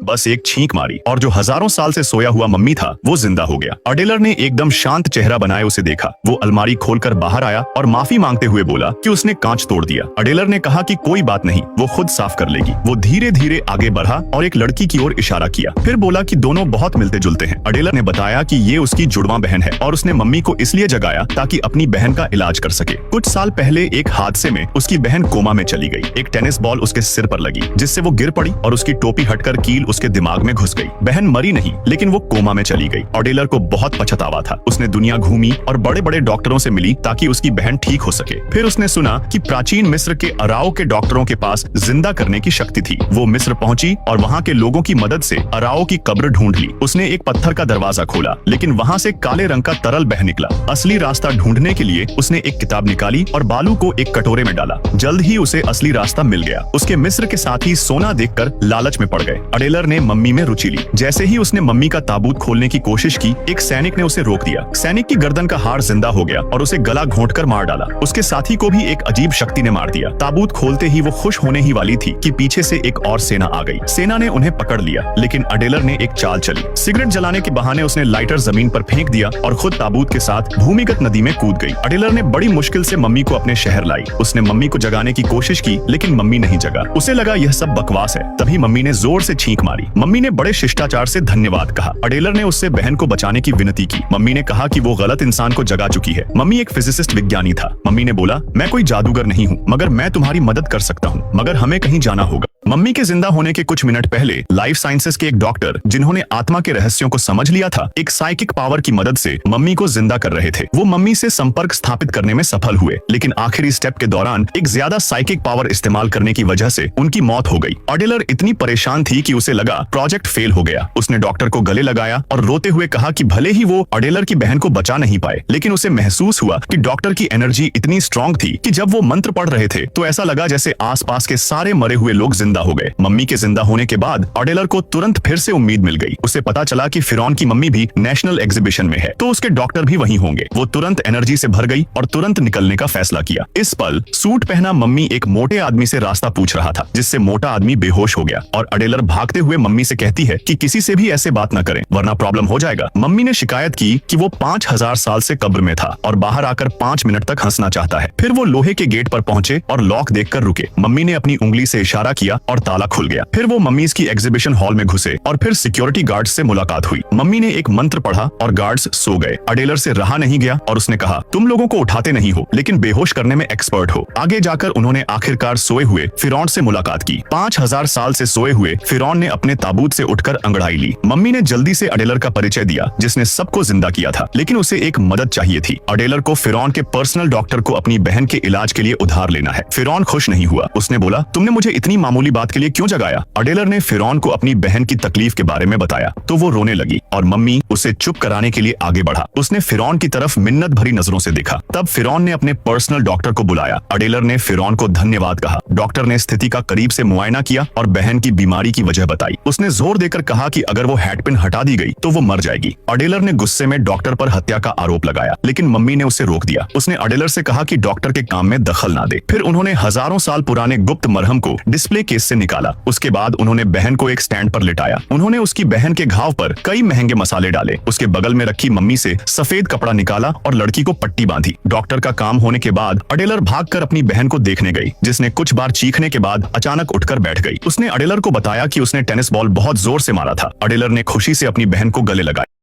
बस एक छींक मारी और जो हजारों साल से सोया हुआ मम्मी था वो जिंदा हो गया। अडेलर ने एकदम शांत चेहरा बनाए उसे देखा। वो अलमारी खोलकर बाहर आया और माफी मांगते हुए बोला कि उसने कांच तोड़ दिया। अडेलर ने कहा कि कोई बात नहीं, वो खुद साफ कर लेगी। वो धीरे धीरे आगे बढ़ा और एक लड़की की ओर इशारा किया, फिर बोला कि दोनों बहुत मिलते जुलते हैं। अडेलर ने बताया कि ये उसकी जुड़वा बहन है और उसने मम्मी को इसलिए जगाया ताकि अपनी बहन का इलाज कर सके। कुछ साल पहले एक हादसे में उसकी बहन कोमा में चली गई। एक टेनिस बॉल उसके सिर पर लगी जिससे वो गिर पड़ी और उसकी टोपी हटकर कील उसके दिमाग में घुस गई। बहन मरी नहीं लेकिन वो कोमा में चली गई। अडेलर को बहुत पछतावा था। उसने दुनिया घूमी और बड़े बड़े डॉक्टरों से मिली ताकि उसकी बहन ठीक हो सके। फिर उसने सुना कि प्राचीन मिस्र के अराओ के डॉक्टरों के पास जिंदा करने की शक्ति थी। वो मिस्र पहुंची और वहां के लोगों की मदद से अराओ की कब्र ढूंढ ली। उसने एक पत्थर का दरवाजा खोला लेकिन वहां से काले रंग का तरल बह निकला। असली रास्ता ढूंढने के लिए उसने एक किताब निकाली और बालू को एक कटोरे में डाला। जल्द ही उसे असली रास्ता मिल गया। उसके मिस्र के साथी सोना देखकर लालच में पड़ गए। अडेलर ने मम्मी में रुचि ली। जैसे ही उसने मम्मी का ताबूत खोलने की कोशिश की, एक सैनिक ने उसे रोक दिया। सैनिक की गर्दन का हाड़ जिंदा हो गया और उसे गला घोंटकर मार डाला। उसके साथी को भी एक अजीब शक्ति ने मार दिया। ताबूत खोलते ही वो खुश होने ही वाली थी कि पीछे से एक और सेना आ गई। सेना ने उन्हें पकड़ लिया लेकिन अडेलर ने एक चाल चली। सिगरेट जलाने के बहाने उसने लाइटर जमीन पर फेंक दिया और खुद ताबूत के साथ भूमिगत नदी में कूद गई। अडेलर ने बड़ी मुश्किल से मम्मी को अपने शहर लाई। उसने मम्मी को जगाने की कोशिश की लेकिन मम्मी नहीं जगा। उसे लगा यह सब बकवास है। तभी मम्मी ने जोर से छींक मारी। मम्मी ने बड़े शिष्टाचार से धन्यवाद कहा। अडेलर ने उससे बहन को बचाने की विनती की। मम्मी ने कहा कि वो गलत इंसान को जगा चुकी है। मम्मी एक फिजिसिस्ट विज्ञानी था। मम्मी ने बोला, मैं कोई जादूगर नहीं हूँ मगर मैं तुम्हारी मदद कर सकता हूँ, मगर हमें कहीं जाना होगा। मम्मी के जिंदा होने के कुछ मिनट पहले लाइफ साइंसेस के एक डॉक्टर जिन्होंने आत्मा के रहस्यों को समझ लिया था, एक साइकिक पावर की मदद से मम्मी को जिंदा कर रहे थे। वो मम्मी से संपर्क स्थापित करने में सफल हुए लेकिन आखिरी स्टेप के दौरान एक ज्यादा साइकिक पावर इस्तेमाल करने की वजह से उनकी मौत हो गई। अडेलर इतनी परेशान थी कि उसे लगा प्रोजेक्ट फेल हो गया। उसने डॉक्टर को गले लगाया और रोते हुए कहा कि भले ही वो अडेलर की बहन को बचा नहीं पाए लेकिन उसे महसूस हुआ कि डॉक्टर की एनर्जी इतनी स्ट्रांग थी कि जब वो मंत्र पढ़ रहे थे तो ऐसा लगा जैसे आसपास के सारे मरे हुए लोग जिंदा हो गए। मम्मी के जिंदा होने के बाद अडेलर को तुरंत फिर से उम्मीद मिल गई। उसे पता चला कि फिरौन की मम्मी भी नेशनल एग्जीबिशन में है तो उसके डॉक्टर भी वहीं होंगे। वो तुरंत एनर्जी से भर गई और तुरंत निकलने का फैसला किया। इस पल सूट पहना मम्मी एक मोटे आदमी से रास्ता पूछ रहा था जिससे मोटा आदमी बेहोश हो गया और अडेलर भागते हुए मम्मी से कहती है कि किसी से भी ऐसे बात न करें वरना प्रॉब्लम हो जाएगा। मम्मी ने शिकायत की कि वो 5000 साल से कब्र में था और बाहर आकर 5 मिनट तक हंसना चाहता है। फिर वो लोहे के गेट पर पहुंचे और लॉक देखकर रुके। मम्मी ने अपनी उंगली से इशारा किया और ताला खुल गया। फिर वो मम्मीज की एग्जीबिशन हॉल में घुसे और फिर सिक्योरिटी गार्ड्स से मुलाकात हुई। मम्मी ने एक मंत्र पढ़ा और गार्ड्स सो गए। अडेलर से रहा नहीं गया और उसने कहा, तुम लोगों को उठाते नहीं हो लेकिन बेहोश करने में एक्सपर्ट हो। आगे जाकर उन्होंने आखिरकार सोए हुए फिरौन से मुलाकात की। 5000 साल से सोए हुए फिरौन ने अपने ताबूत से उठकर अंगड़ाई ली। मम्मी ने जल्दी से अडेलर का परिचय दिया जिसने सबको जिंदा किया था लेकिन उसे एक मदद चाहिए थी। अडेलर को फिरौन के पर्सनल डॉक्टर को अपनी बहन के इलाज के लिए उधार लेना है। फिरौन खुश नहीं हुआ। उसने बोला, तुमने मुझे इतनी मामूली बात के लिए क्यों जगाया? अडेलर ने फिरौन को अपनी बहन की तकलीफ के बारे में बताया तो वो रोने लगी और मम्मी उसे चुप कराने के लिए आगे बढ़ा। उसने फिरौन की तरफ मिन्नत भरी नजरों से देखा। तब फिरौन ने अपने पर्सनल डॉक्टर को बुलाया। अडेलर ने फिरौन को धन्यवाद कहा। डॉक्टर ने स्थिति का करीब से मुआयना किया और बहन की बीमारी की वजह बताई। उसने जोर देकर कहा कि अगर वो हैडपिन हटा दी गई तो वो मर जाएगी। अडेलर ने गुस्से में डॉक्टर पर हत्या का आरोप लगाया लेकिन मम्मी ने उसे रोक दिया। उसने अडेलर से कहा कि डॉक्टर के काम में दखल ना दे। फिर उन्होंने हजारों साल पुराने गुप्त मरहम को डिस्प्ले केस से निकाला। उसके बाद उन्होंने बहन को एक स्टैंड पर लिटाया। उन्होंने उसकी बहन के घाव पर कई महंगे मसाले डाले। उसके बगल में रखी मम्मी से सफेद कपड़ा निकाला और लड़की को पट्टी बांधी। डॉक्टर का काम होने के बाद अडेलर भागकर अपनी बहन को देखने गई जिसने कुछ बार चीखने के बाद अचानक उठकर बैठ गई। उसने अडेलर को बताया कि उसने टेनिस बॉल बहुत जोर से मारा था। अडेलर ने खुशी से अपनी बहन को गले लगाया।